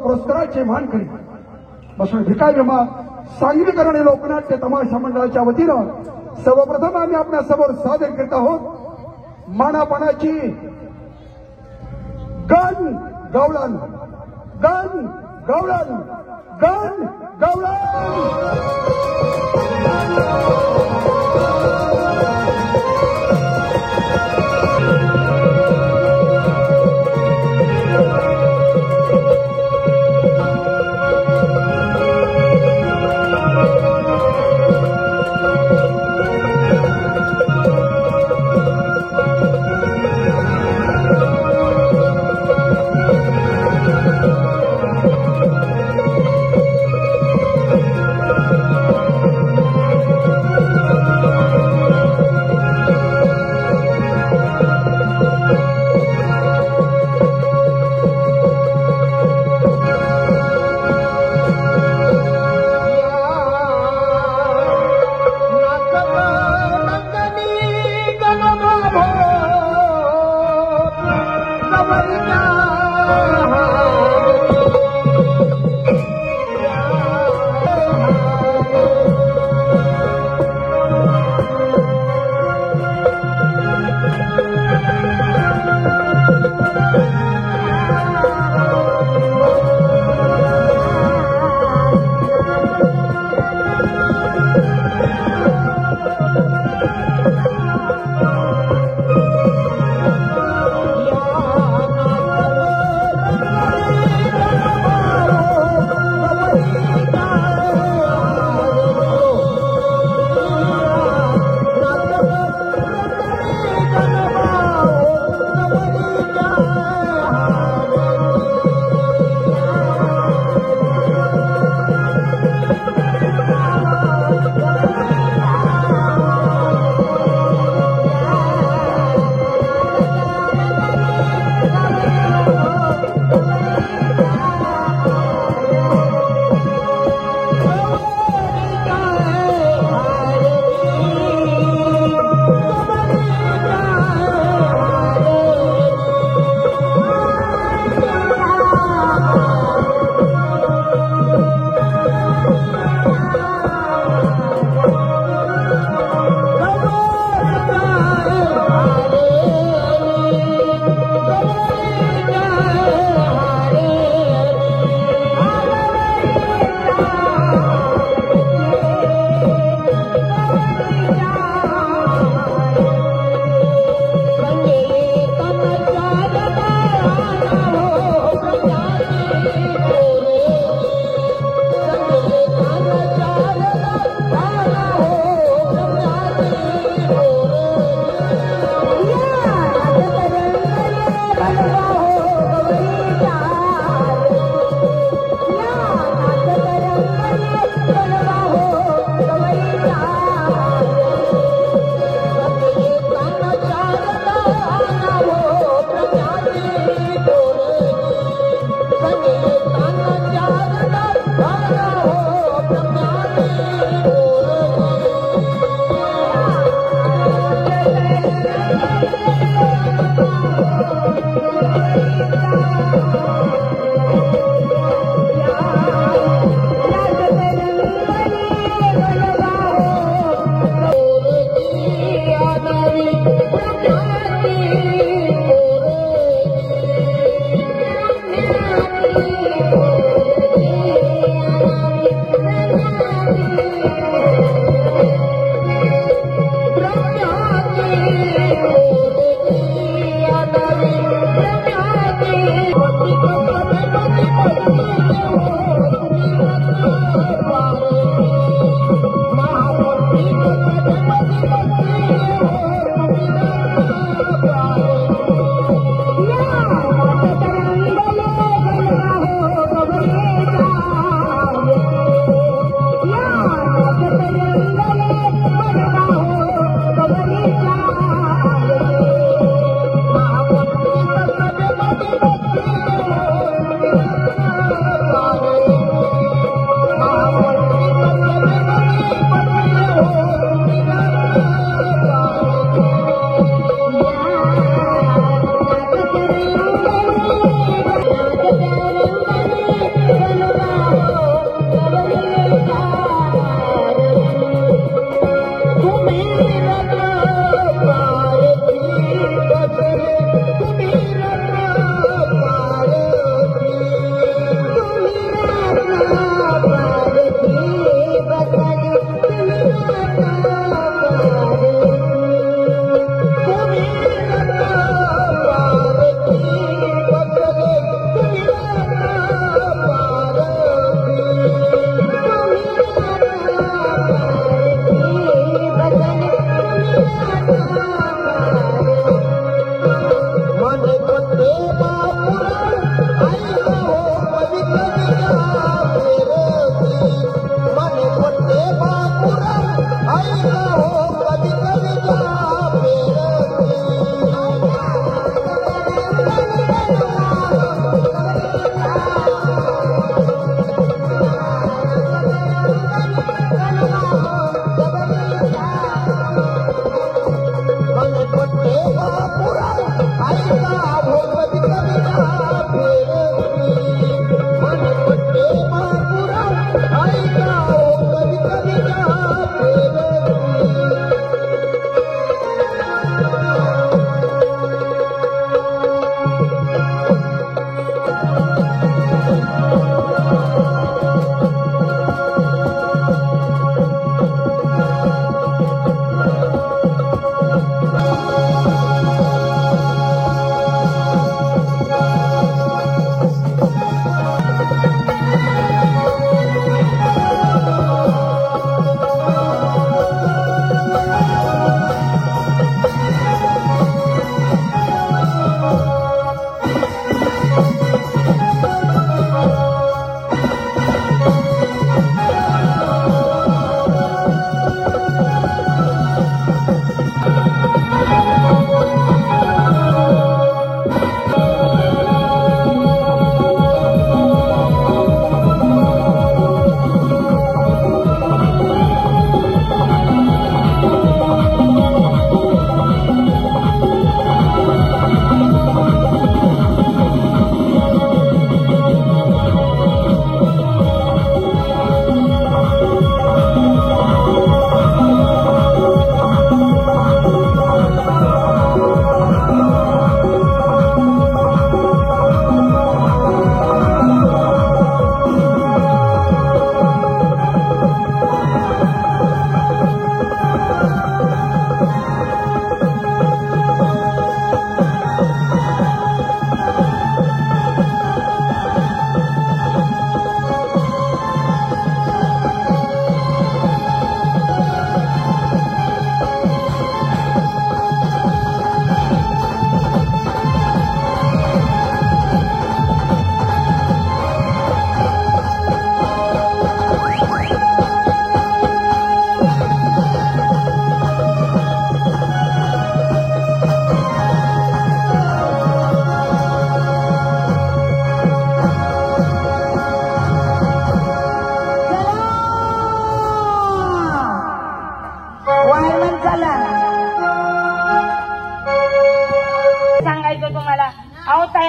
पुरस्काराचे मान करी बसून भिकाय विमा सांगलीकरण आणि लोकनाट्य तमाशा मंडळाच्या वतीनं सर्वप्रथम आम्ही आपल्या समोर सादर करत आहोत मानापणाची गण गवळण गण गवळण गण गवळण।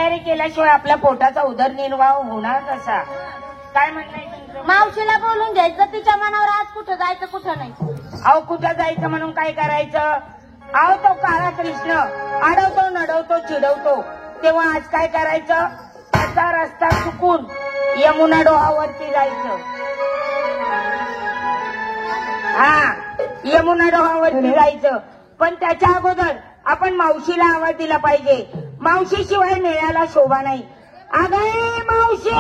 तयारी केल्याशिवाय आपल्या पोटाचा उदरनिर्वाह होणार कसा? काय म्हणणं तुमचं? मावशीला बोलून घ्यायचं, तिच्या मनावर आज कुठं जायचं कुठं नाही. अहो कुठं जायचं म्हणून काय करायचं? अहो तो काळा कृष्ण अडवतो नडवतो चिडवतो, तेव्हा आज काय करायचं? त्याचा रस्ता चुकून यमुना डोहावरती जायचं. हा, यमुना डोहावरती जायचं. पण त्याच्या अगोदर आपण मावशीला आवाज दिला पाहिजे. मावशीशिवाय मेळ्याला शोभा नाही. अगं मावशी,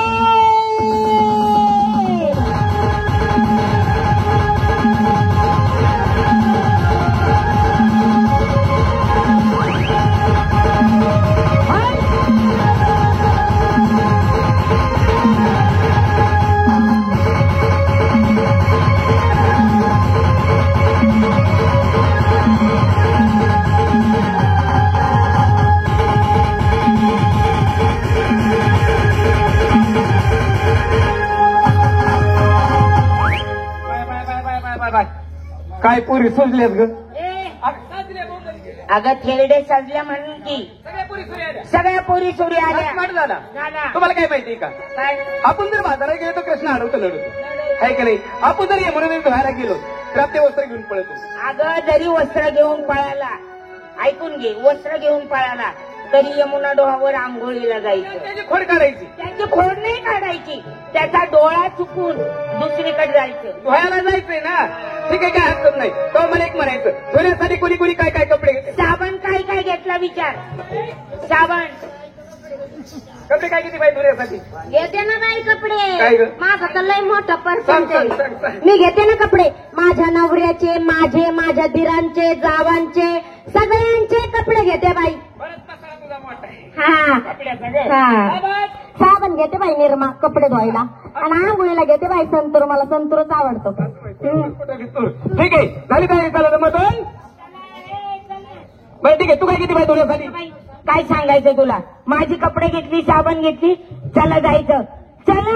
काय पुरी सुजल्यात ग? अगं थेरडे सजल्या म्हणून की सगळ्या पोरी सोरी आल्या. झाला तुम्हाला काय माहितीये का? काय? आपण जर बाजारात गेलो तर कृष्ण अडवतो लढवतो, आहे की नाही? आपण जर यमुनेमध्ये धुवायला गेलो तर आपले वस्त्र घेऊन पळतो. अगं जरी वस्त्र घेऊन पळाला, ऐकून घे, वस्त्र घेऊन पळाला तरी यमुना डोहावर आंघोळीला जायचं. त्याची खोड काढायची. त्याची खोड नाही काढायची, त्याचा डोळा चुकून दुसरीकडे जायचं. धुवायला जायचंय ना, ठीक आहे, काय हरकत नाही. तो मला एक म्हणायचं, धुण्यासाठी कोणी कोणी काय काय कपडे घेते? साबण काय काय घेतला विचार? साबण कपडे काय किती पाहिजे धुण्यासाठी? घेते ना बाई काय कपडे. ग? माझं तर लय मोठं सांग, पर्संट सांग, सांग, सांग. मी घेते ना कपडे. माझ्या नवऱ्याचे, माझे, माझ्या दिरांचे, जावांचे, सगळ्यांचे कपडे घेते बाई. बरंच मसाला तुझा मोठा आहे. हा कपड्याचा ग. हा. साबण. साबण घेते बाई निरमा कपडे धुवायला, आणि आंघोळीला घेते बाई संतूर. मला संतूरच आवडतो. कुठं घेतो? ठीक आहे, झाली काय चालत मटण? बरं ठीक आहे, तू काय किती पाहिजे धुण्यासाठी? काय सांगायचं तुला? माझी कपडे घेतली, साबण घेतली, चला जायचं. चला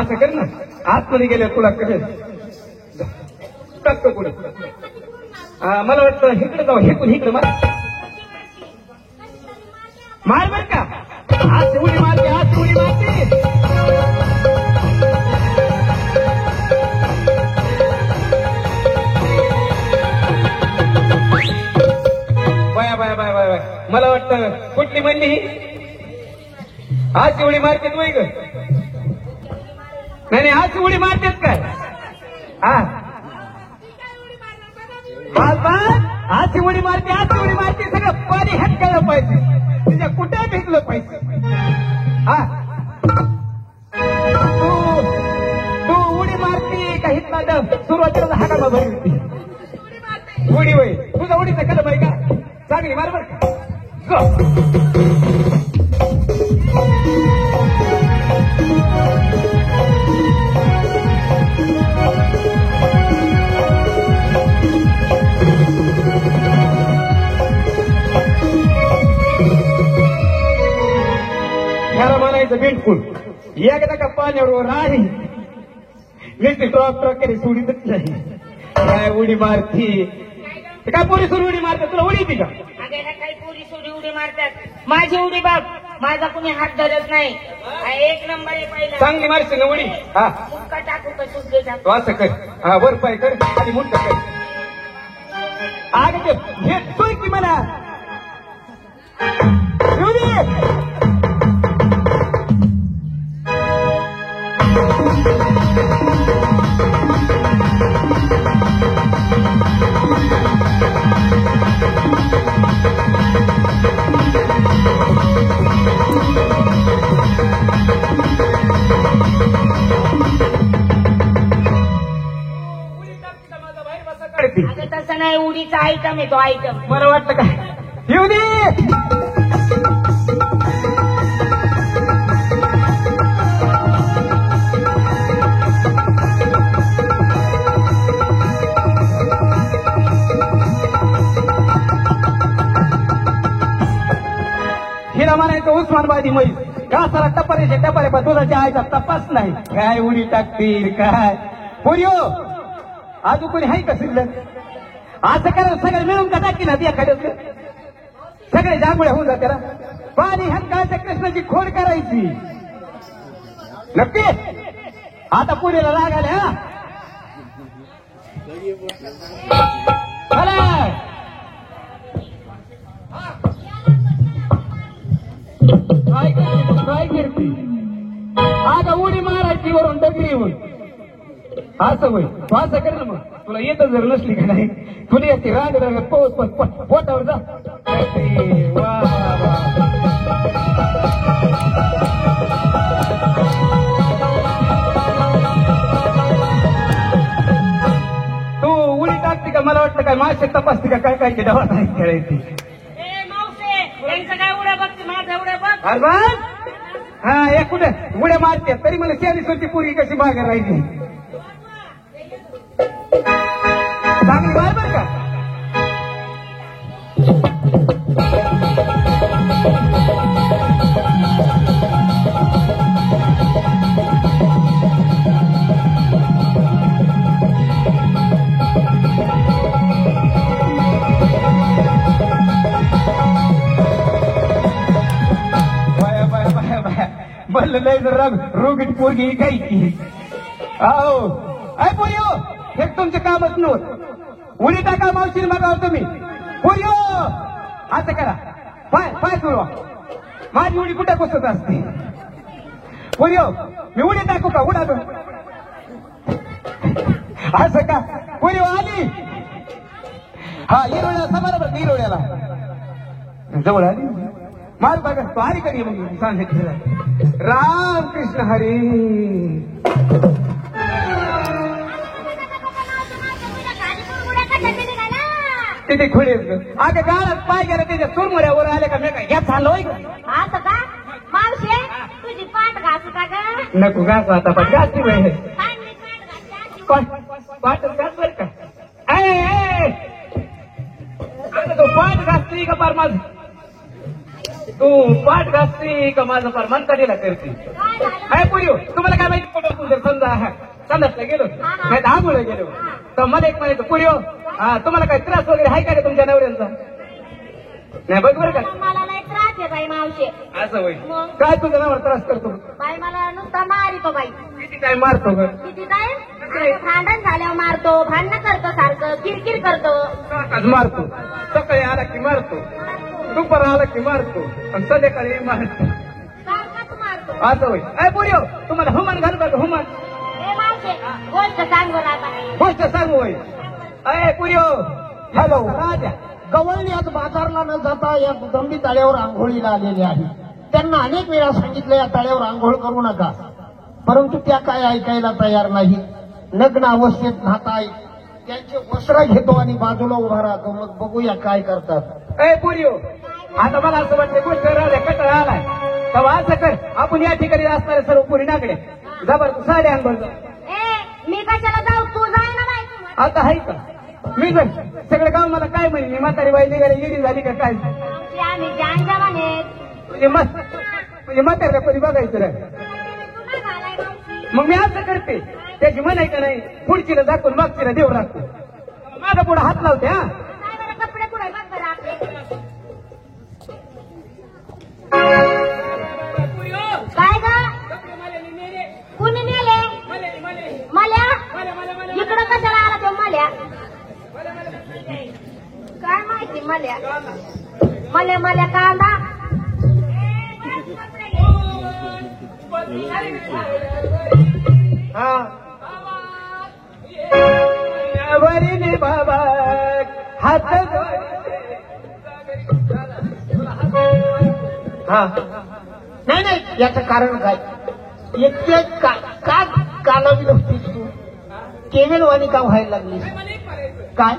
असं कर ना, आतमध्ये गेले तुला कळेल. टाकतो पुढे. मला वाटतं इकडे जाऊ, हेकून इकडे मार मार बर का. आज उडी मारते, आज उडी मारते. Bye bye bye bye bye. मला वाटतं कुठली म्हणली ही आज उडी मारते तू ग. नाही नाही, आज उडी मारतेच काय. हा आज उडी मारते, आज उडी मारते. सगळं पाणी हटकायला पाहिजे, तुझ्या कुठे भेटलं पाहिजे. हा तू उडी मारते का हितला डब सुरुवातीला हाकाला भरी होती उडी वय. तुझा उडीचा कलम आहे का चांगली मार बर का. ह्याला म्हणायचं बिंडफुल. एकदा का पाण्यावर राही नुसती ट्रॉक केली सोडीतच नाही. काय उडी मारती काय पोरी सोडी उडी मारतात. तुला उडी येते का. काही पोरी सोडी उडी मारतात. माझी उडी बाप, माझा कुणी हात धरत नाही. एक नंबर आहे पहिला. चांगली मारशी ना उडी. हा मुक्का टाकू का सुद्धा टाकू. असं कर. हा वर पाय कर आणि मुंडा कर. आग ते भेटतोय की मला तसं नाही, उडीचा आयटम आहे तो आयटम. मला वाटतं काय येऊ दे. हिला म्हणायचं उस्मानबादी म्हैस का सारा टपारे टपारे पण दुधाच्या आईचा तपास नाही. काय उडी टाकतील काय पोरियो. अजून कोणी आहे का शिल्लक. असं करायला सगळे मिळून का टाकी ना ती एखाद्या सगळे जांभुळ्या होऊन जाते ना. पाणी हंकाळच्या कृष्णाची खोड करायची नक्की. आता पुढेला लागायला हा काय करते. आता उडी मारायची वरून डगरी येऊन असं होय. तू असं कर ना मग. तुला येत जर नसली का नाही तुला याची राग राग पोटावर जा. वा तू उडी टाकते का. मला वाटतं काय मासे तपासते का काय काय डबा नाही खेळायची. त्यांचं काय उड्या बघते, माझ्या उड्या बघ. अरे हा एक कुठे उड्या मारते तरी मला 40 वर्षी पूर्वी कशी मागे राहिली. चांगली मार बर का. म्हणलं नाही जर रोगीट पोरगी काही अहो अय पोरियो हे तुमचं कामच नव्हतं. उडी टाका मावशीने मागाव तुम्ही. पोरियो असं करा. पाय पाय सोडवा. माझी उडी कुठे बसत असते. पोरियो मी उडी टाकू का. उडा तो असं का. पोरियो आली. हा हिरोळ्या समारोह हिरोळ्याला जवळ आली. मार बघा तो हरी कधी मग सांगितलं. राम कृष्ण हरी. तिथे खुले अगं गाळात पाय गेला त्याच्या चुरमुऱ्यावर आले का मी काय घ्या चाललोय. असं का मावशे तुझी पाठ घासू का ग. नको घास आता पण घासती वेळ पाठच घास बर का. तो पाठ घासतोय का पार माझ तू पाठ घासती का माझं फार मन कधीला करते काय पुरी तुम्हाला काय माहिती कुठं जर समजा संडासला गेलो नाही आंघोळीला गेलो तर मला एक म्हणायचं पुरी तुम्हाला काय त्रास वगैरे आहे का तुमच्या नवऱ्यांचा नाही बघ बरं का मला नाही त्रास आहे बाई मावशे असं होईल काय तुझा नवरा त्रास करतो बाई मला नुसता मारितो बाई किती काय मारतो ग किती काय भांडण झाल्यावर मारतो भांडणं करतो सारखं किरकिर करतो आज मारतो सकाळी आला की मारतो दुपार आला की मारतो आणि संध्याकाळी मारतो सारखाच मारतो असं होईल काय पुरी तुम्हाला हुमान घालू का हुमान हे मावशे गोष्ट सांगू आता गोष्ट सांगू होईल अय पुरी हॅलो राजा गवळण्यात बाजारला न जाता या दंबी तळ्यावर आंघोळीला आलेले आहे. त्यांना अनेक वेळा सांगितलं या तळ्यावर आंघोळ करू नका, परंतु त्या काय ऐकायला तयार नाही. नग्न अवस्थेत न्हाताय, त्यांचे वस्त्र घेतो आणि बाजूला उभा राहतो. मग बघूया काय करतात. ए पुरियो आता मला असं वाटतं गोष्ट राहिल्या कटाळा आलाय तेव्हा असं कर आपण या ठिकाणी असणारे सर्व पुरी नाकडे जबर साडे आंघोळ मी कशाला जाऊ तू जाय ना बाई आता आहे का मी जर सगळं गाव मला काय म्हणे म्हातारी बाई निघाली येडी झाली का काय आम्ही जान जवान आहेत म्हणजे म्हाताऱ्या परी बघायचं रे. मग मी असं करते त्याची म्हणाय का नाही पुढचीला दाखवून मागचीला देव राखतो माझा पुढे हात लावते. हा कपडे कुठे बघ बरं आपले काय ग कुणी नेले मल्या इकडं कशाला आला तो मल्या काय माहिती मल्या मल्या मल्या कांदा हा वरीने बाबा हात हा नाही नाही, याचं कारण काय? इतके का कालावी नसतीस तू? केवेलवाणी का व्हायला लागलीस? काय?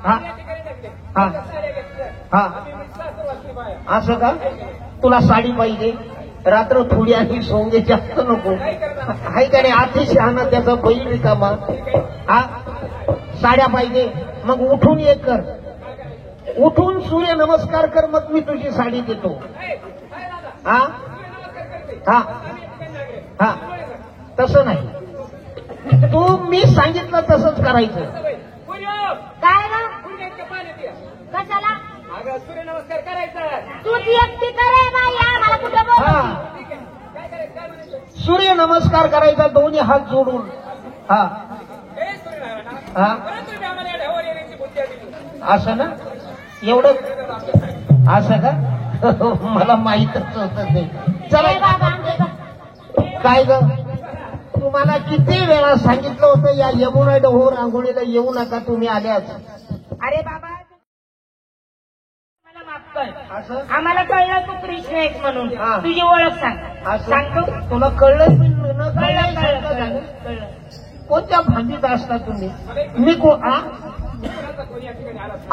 हा हा हा असं का? तुला साडी पाहिजे, रात्र थोडी आणि सोंगे जास्त नको आहे का नाही? आधी शहाणा त्याचा बैल रिकामा. हा साड्या पाहिजे, मग उठून एक कर, उठून सूर्य नमस्कार कर, मग मी तुझी साडी देतो. हा हा हा तसं नाही, तू मी सांगितलं तसंच करायचं. काय ग कशाला सूर्यनमस्कार करायचा तू ती एकटी करे बाई आम्हाला कुठे बोल हा सूर्य नमस्कार करायचा दोन्ही हात जोडून. हा हा असं ना, एवढं असं का? मला माहीतच होत नाही. चला काय ग, तुम्हाला किती वेळा सांगितलं होतं या यमुना डोहोर आंघोळीला येऊ नका, तुम्ही आल्याच. अरे बाबा मला माफ कर, असं आम्हाला कळलं तू कृष्ण आहेस म्हणून. हा. तुझी ओळख सांग. असं? सांगतो. तुला कळलं पण न कळलं कळलं कळलं सारखं झालं. कळलं कळलं. कोणत्या भांडीत असता तुम्ही? मी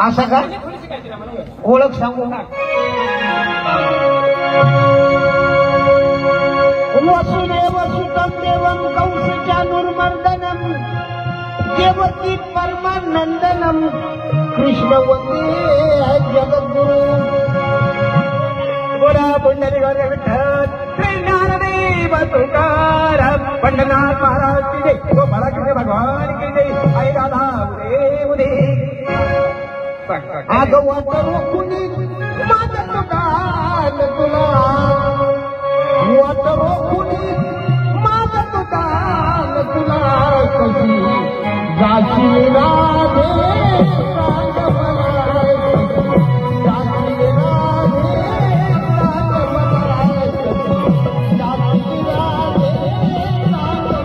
असं का? ओळख सांगू का? वसुदेव सुतं देवं कंसचानुर्मर्दनं देवकी परमानंदनं कृष्णवंदे जगद्गुरु. गोरा पुंडली गौर विठ्ठल श्री ज्ञानदेव तुकाराम पंढरनाथ महाराज की जय, गोपाला कृष्ण भगवान की जय, आई राधा उदे उदे. आगवत रोखुनी माझं तुदान तुला, वत रोखुनी माझं तुदान तुला, कशी जाशील राधे सांग मला, जाशील राधे सांग मला, कशी जाशील राधे सांग मला.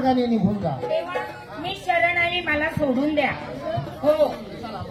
मार्गाने निघून जा. तेव्हा मी शरण आली, मला सोडून द्या. हो चला.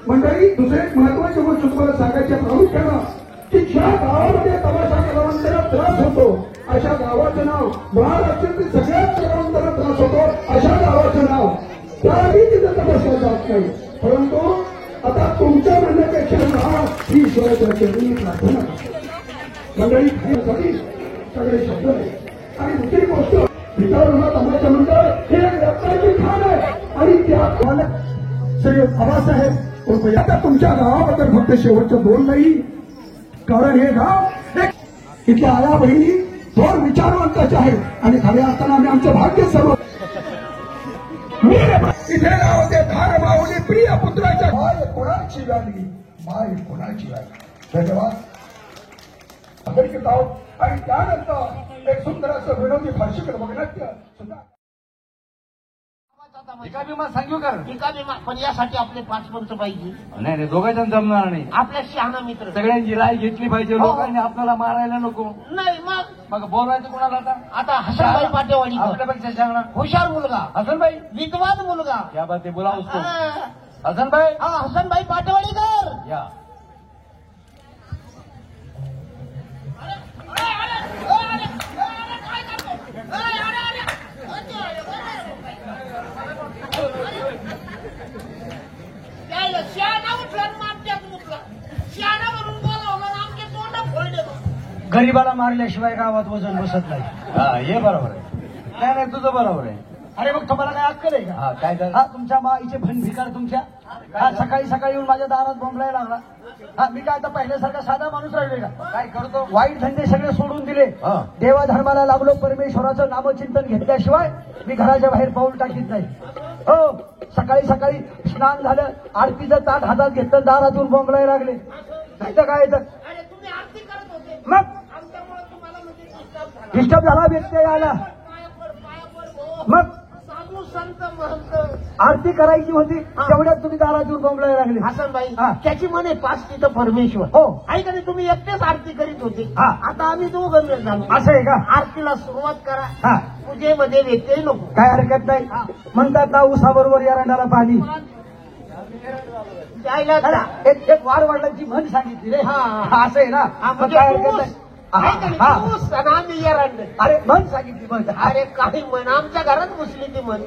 मंडळी दुसरे एक महत्वाची गोष्ट तुम्हाला सांगायची आहे प्रामुख्यानं की ज्या गावामध्ये तमाशा कलावंतांना त्रास होतो अशा गावाचं नाव महाराष्ट्रातील सगळ्याच कलावंतांना त्रास होतो अशा गावाचं नाव त्याही तिथं तमाशा जात नाही. परंतु आता तुमच्या म्हणण्यापेक्षा नाव ही ईश्वराच्या चरणी प्रार्थना मंडळी खाण्यासाठी सगळे शब्द नाही. आणि दुसरी गोष्ट भिकारूंना तमाशा मंडळ हे एक रत्नाची खाण आहे आणि त्या श्री आबासाहेब उर्फ आता तुमच्या गावाबद्दल फक्त शेवटचं बोल नाही, कारण हे गाव इथल्या आया बहिणी दोन विचारवंताच्या आहेत आणि खऱ्या असताना आम्ही आमचं भाग्य सर्व इथे नाव होते धार माऊली प्रिय पुत्राच्या माय कोणाची व्याली माय कोणाची व्याली. धन्यवाद. अमेरिकेत आहोत आणि त्यानंतर एक सुंदर असं विनोदी फारशी बघण्यात सुद्धा एका विमा सांगू कर एका विमा पण यासाठी आपले 5 पंच पाहिजे. नाही नाही दोघांना जमणार नाही. आपल्या शहाणा मित्र सगळ्यांची राय घेतली पाहिजे. लोकांनी आपल्याला मारायला नको. नाही मग बोलायचं कोणाला आता हसनबाई पाटेवाडी आपल्यापेक्षा सांगणार हुशार मुलगा हसनबाई विद्वान मुलगा क्या बात आहे बोला उसको हा. हसनबाई हसनबाई पाटेवाडीकर या गरीबाला मारल्याशिवाय गावात वजन बसत नाही. हे बरोबर आहे. नाही नाही तुझं बरोबर आहे. अरे मग तुम्हाला काय अक्कल आहे का? हा काय झालं? हा तुमच्या माईचे भनभिकार तुमच्या हा सकाळी सकाळी येऊन माझ्या दारात बोंबलायला लागला. हा मी काय आता पहिल्यासारखा साधा माणूस राहिले का? काय करतो? वाईट धंदे सगळे सोडून दिले. हा. देवा धर्माला लागलो. परमेश्वराचं नामचिंतन घेतल्याशिवाय मी घराच्या बाहेर पाऊल टाकीत नाही. हो सकाळी सकाळी स्नान झालं, आरतीचं ताट हातात घेतलं, दारातून बोंबलायला लागले. नाही तर काय तर तुम्ही आरती करत होते मग आमच्यामुळे तुम्हाला म्हणजे डिस्टर्ब झाला व्यत्यय आला. मग साधू संत महंत आरती करायची होती तेवढ्यात तुम्ही दारात येऊन बोंबलायला लागले. हसनबाई हा. त्याची म्हणे 5 तिथं परमेश्वर हो. आहे का नाही? तुम्ही एकटेच आरती करीत होते. हा. आता आम्ही 2 गंभीर झालो. असं आहे का? आरतीला सुरुवात करा. हा पूजेमध्ये व्यत्यय नको. काय हरकत नाही. म्हणतात ना उसाबरोबर एरंडाला पाणी. द्यायला जा. एक वार वाढल्याची म्हण सांगितली रे. हा. असं आहे ना. हा, मग म्हणजे काय हरकत नाही. आहे का नाही? हा. ऊस आणि आम्ही एरंड. अरे म्हण सांगितली म्हण. अरे काही म्हण आमच्या घरात घुसली ती म्हण.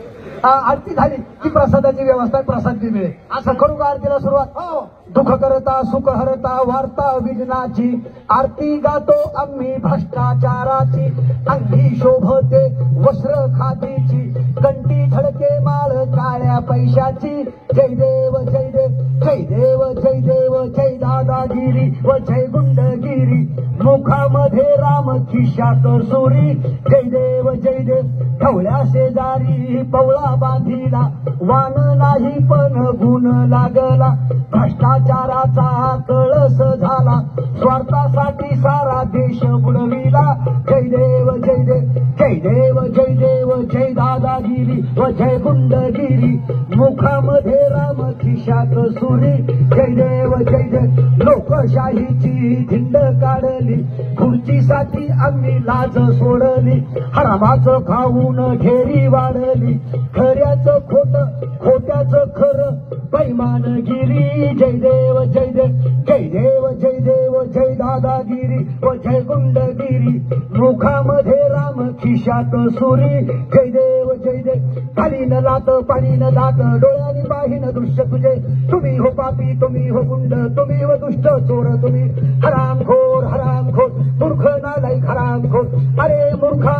आरती झाली की प्रसादाची व्यवस्था आहे, प्रसाद बी मिळेल. असं करू का आरतीला सुरुवात? हो दुःख करता सुख हरता वार्ता विघ्नाची आरती गातो आम्ही भ्रष्टाचाराची. अंगी शोभते वस्त्र खादीची कंठी धडके माळ काळ्या पैशाची. जय देव जय देव जय देव जय देव जय दादागिरी व जय गुंडगिरी. मुखामध्ये राम खिशात सुरी. जय देव जय देव ढवळ्या शेजारी पवळा बांधिला. वान नाही पण गुण लागला. भ्रष्टाचाराचा कळस झाला. स्वार्थासाठी सारा देश बुडविला. जय देव जय देव जय देव जय देव जय दादागिरी व जय गुंडगिरी. मुखामध्ये राम खिशात सुरी. जय देव जय देव लोकशाहीची धिंड काढली. खुर्चीसाठी आम्ही लाज सोडली. हरामाचं खाऊन ढेरी वाढली. खऱ्याचं खोट खोट्याचं खरं बैमानगिरी. जय देव जय देव जय देव जय देव जय दादागिरी व जय गुंडगिरी. मुखामध्ये राम खिशात सुरी. जय देव जय देव खाली न लात पाणी न दात डोळ्यानी पाहिन दृश्य तुझे. तुम्ही हो पापी तुम्ही हो गुंड तुम्ही हो दुष्ट चोर तुम्ही. हरामखोर हरामखोर मूर्ख नालायक हरामखोर. अरे मूर्खा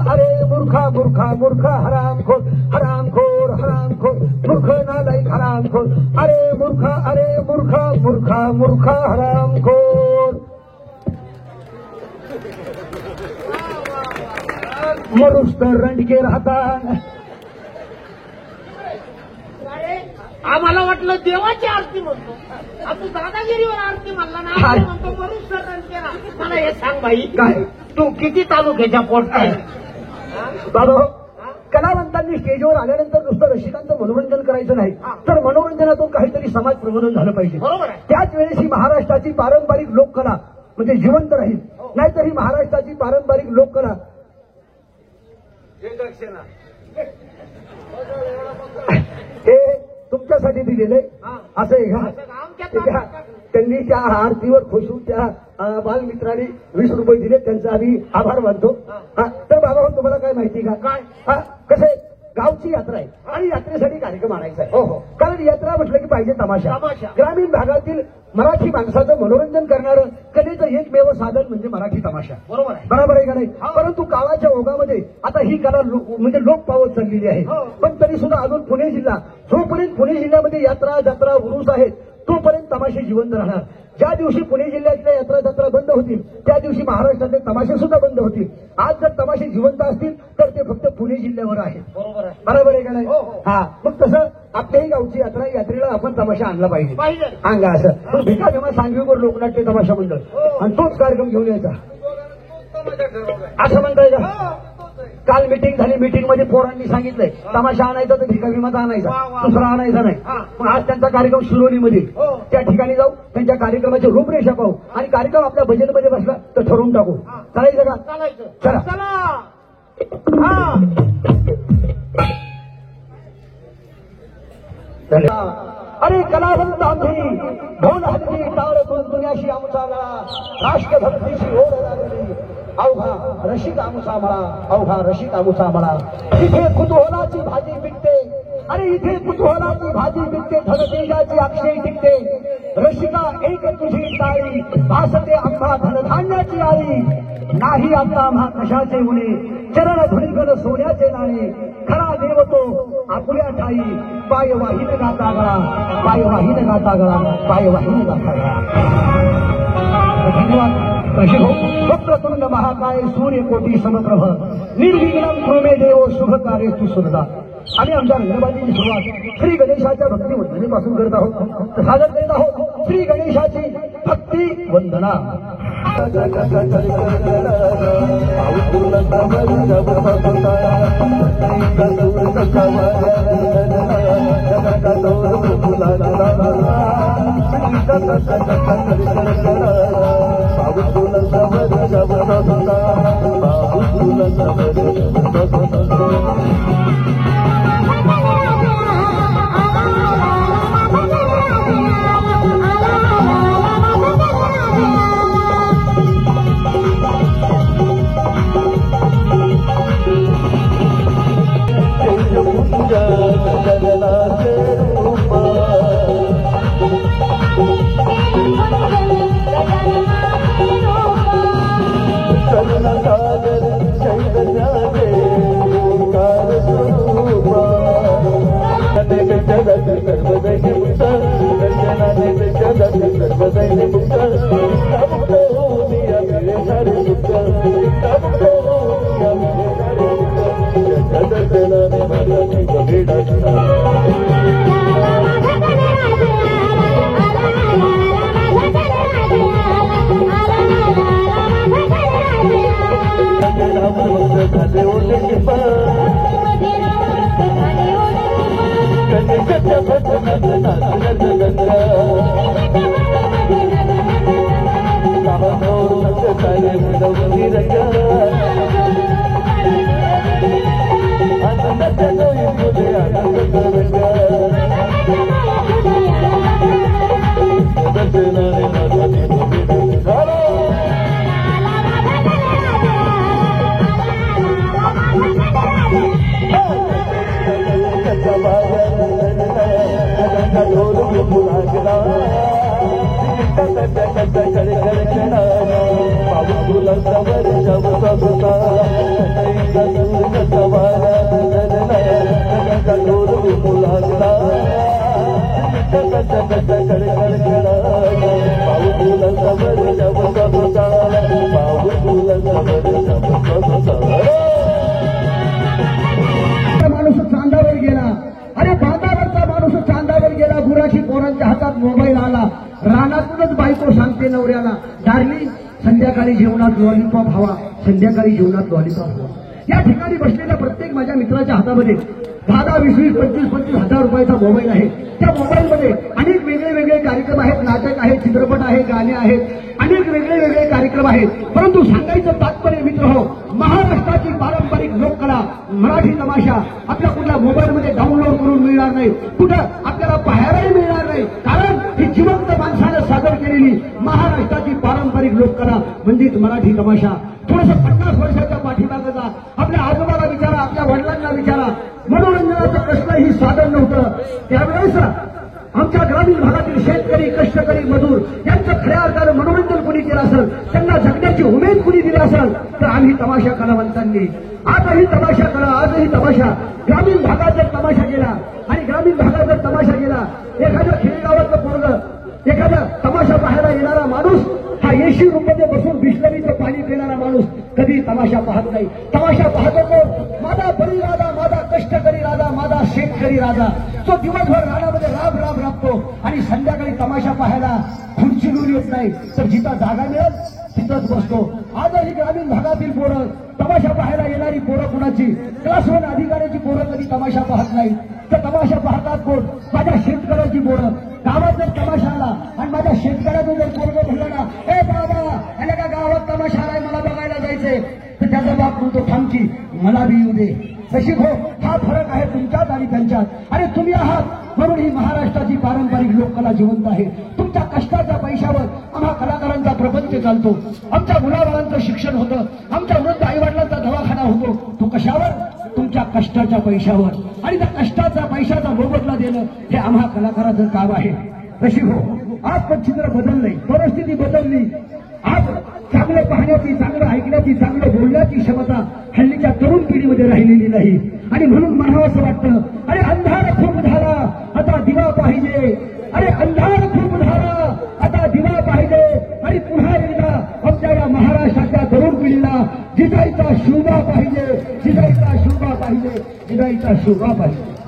मूर्खा मूर्ख हरामखोर. हरामखोर हरामखोर मूर्ख नालायक हरामखोर. अरे मूर्ख हरामखोर. मरुस तर रंडके राहतात. आम्हाला वाटलं देवाची आरती म्हणतो. तू दादागिरीवर आरती म्हणला ना. आरती म्हणतो बरूच सरण केला. मला हे सांग बाई काय तू किती तालुक्याच्या पोटचा बाबा कलावंतांनी स्टेजवर आल्यानंतर नुसतं रसिकांचं मनोरंजन करायचं नाही तर मनोरंजनातून काहीतरी समाज प्रबोधन झालं पाहिजे. बरोबर आहे. त्याच वेळेस ही महाराष्ट्राची पारंपरिक लोककला म्हणजे जिवंत राहील. नाहीतर ही महाराष्ट्राची पारंपरिक लोककला हे तुमच्यासाठी दिलेलं आहे. असं आहे का? त्यांनी त्या आरतीवर खुश होऊन त्या बालमित्रांनी 20 रुपये दिले, त्यांचा आम्ही आभार मानतो. तर बाबा तुम्हाला काय माहिती का? काय कसे गावची यात्रा आहे आणि यात्रेसाठी कार्यक्रम आणायचा आहे. हो, कारण यात्रा म्हटलं की पाहिजे तमाशा. ग्रामीण भागातील मराठी माणसाचं मनोरंजन करणारं कलेचं एकमेव साधन म्हणजे मराठी तमाशा. बरोबर आहे का नाही? परंतु काळाच्या ओघामध्ये आता ही कला म्हणजे लोप पावत चाललेली आहे. पण तरी सुद्धा अजून पुणे जिल्हा, जोपर्यंत पुणे जिल्ह्यामध्ये यात्रा जत्रा उरूस आहेत तोपर्यंत तमाशे जिवंत राहणार. ज्या दिवशी पुणे जिल्ह्यातल्या यात्रा जत्रा बंद होतील त्या दिवशी महाराष्ट्रातले तमाशे सुद्धा बंद होतील. आज जर तमाशे जिवंत असतील तर ते फक्त पुणे जिल्ह्यावर आहेत. बरोबर आहे का नाही? मग तसं आपल्याही गावची यात्रा, यात्रेला आपण तमाशा आणला पाहिजे. अंगा असं भिका जेव्हा सांगवीवर लोकनाट्य तमाशा मंडळ आणि तोच कार्यक्रम घेऊन यायचा असं म्हणताय का? काल मिटिंग झाली, मिटिंग मध्ये पोरांनी सांगितलंय तमाशा आणायचा तर भिका विमाचा आणायचा, दुसरा आणायचा नाही. मग आज त्यांचा कार्यक्रम शिरोलीमध्ये, त्या ठिकाणी जाऊ, त्यांच्या कार्यक्रमाची रूपरेषा पाहू आणि कार्यक्रम आपल्या बजेटमध्ये बसला तर ठरवून टाकू. चालायचं का? चला. अरे कलावंत आम्ही ढोल हलकी टाळ दुनियाशी आमचा गळा, राष्ट्रभक्तीची ओढ लागली अवघा रशिक आमुचा मला, अवघा रशिक आमुचा मला. इथे कुतूहलाची भाजी पिकते, अरे इथे कुतूहलाची भाजी पिकते, धनतेजाची अक्षय टिकते. रशिका एक तुझी टाळी, भासते आम्हा धनधान्याची आळी. नाही आता आम्हा कशाचे उणे, चरण धुणीकड सोन्याचे नाणे. खरा देव तो आपुल्या ठाई, पाय वाहीन गाता गळा, पाय वाहीन गाता गळा, पाय वाहीन गाता गळा. धन्यवाद. वक्रतुंड महाकाय सूर्यकोटी समप्रभ, निर्विघ्नं कुरु देव शुभ कार्य तू सुरदा. आम्ही आमच्या रंगबाजीची सुरुवात श्री गणेशाच्या भक्ती वंदनेपासून करत आहोत. सादर करीत आहोत श्री गणेशाची भक्ती वंदना. माणूस चांदावर गेला, अरे बांधावरचा माणूस चांदावर गेला, गुराखी पोरांच्या हातात मोबाईल आला, रानातूनच बायको सांगते नवऱ्याला, डार्लिंग संध्याकाळी जेवणात लॉलीपॉप हवा, संध्याकाळी जेवणात लॉलीपॉप हवा. या ठिकाणी बसलेल्या प्रत्येक माझ्या मित्राच्या हातामध्ये 10, 20, 25 हजार रुपयाचा मोबाईल आहे. त्या मोबाईलमध्ये अनेक वेगळे वेगळे कार्यक्रम आहेत, नाटक आहे, चित्रपट आहे, गाणे आहेत, अनेक वेगळे वेगळे कार्यक्रम आहेत. परंतु सांगायचं तात्पर्य मित्र हो, महाराष्ट्राची पारंपरिक लोककला मराठी तमाशा आपल्या कुठल्या मोबाईलमध्ये डाउनलोड करून मिळणार नाही, कुठं आपल्याला पाहायलाही मिळणार नाही. कारण ही जिवंत माणसानं सादर केलेली महाराष्ट्राची पारंपरिक लोककला म्हणजेच मराठी तमाशा. थोडंसं 50 वर्षाच्या पाठीमागे जा, आपल्या आजोबाला विचारा, आपल्या वडिलांना विचारा, मनोरंजनाचं कसलंही साधन नव्हतं त्यावेळेस. आमच्या ग्रामीण भागातील शेतकरी, कष्टकरी, मजूर यांचं खऱ्या अर्थानं मनोरंजन कुणी केलं असेल, त्यांना जगण्याची उमेद कुणी दिली असेल तर आम्ही तमाशा कलावंतांनी. आजही तमाशा कला, आजही तमाशा. ग्रामीण भागात जर तमाशा गेला आणि ग्रामीण भागात जर तमाशा गेला, एखाद्या खेडेगावातलं पोरग, एखादा तमाशा पाहायला येणारा माणूस हा 80 रुपये बसून बिस्लरीचं पाणी पिणारा माणूस कधी तमाशा पाहत नाही. तमाशा पाहतो तो माझा बळी राजा, माझा कष्टकरी राजा, माझा शेतकरी राजा, तो दिवसभर रानामध्ये राबतो आणि संध्याकाळी तमाशा पाहायला खुर्चीवर येत नाही, तर जिथं जागा मिळेल तिथंच बसतो. आजही ग्रामीण भागातील पोरं, तमाशा पाहायला येणारी पोरं कुणाची, क्लास 1 अधिकाऱ्याची पोरं कधी तमाशा पाहत नाही, तर तमाशा पाहतात कोण? माझ्या शेतकऱ्याची पोरं. गावात जर तमाशा आला आणि माझ्या शेतकऱ्याचं जर पोरगं म्हणलं ना, ए बाबा याला का गावात तमाशा आलाय, मला बघायला जायचंय, तर त्याचा बाप म्हणतो थांब की मला बी येऊ दे. तशी हो, हा फरक आहे तुमच्यात आणि त्यांच्यात. आणि तुम्ही आहात म्हणून ही महाराष्ट्राची पारंपरिक लोककला जिवंत आहे. तुमच्या कष्टाच्या पैशावर आम्हा कलाकारांचा प्रपंच चालतो. आमच्या मुलाबाळांचं शिक्षण होतं, आमच्या वृद्ध आईवडिलांचा दवाखाना होतो. तो कशावर? तुमच्या कष्टाच्या पैशावर. आणि त्या कष्टाच्या पैशाचा मोबदला देणं हे आम्हा कलाकाराचं काम आहे. तशी हो, आज पण चित्र बदललंय, परिस्थिती बदलली. आज चांगलं पाहण्याची, चांगलं ऐकण्याची, चांगलं बोलण्याची क्षमता हल्लीच्या तरुण पिढीमध्ये राहिलेली नाही. आणि म्हणून म्हणावं असं वाटतं, अरे अंधार खूप झाला, आता दिवा पाहिजे. अरे अंधार खूप झाला, आता दिवा पाहिजे. आणि पुन्हा एकदा आमच्या या महाराष्ट्राच्या तरुण पिढीला जिजाईचा शोभा पाहिजे, जिजाईचा शोभा पाहिजे, जिजाईचा शोभा पाहिजे.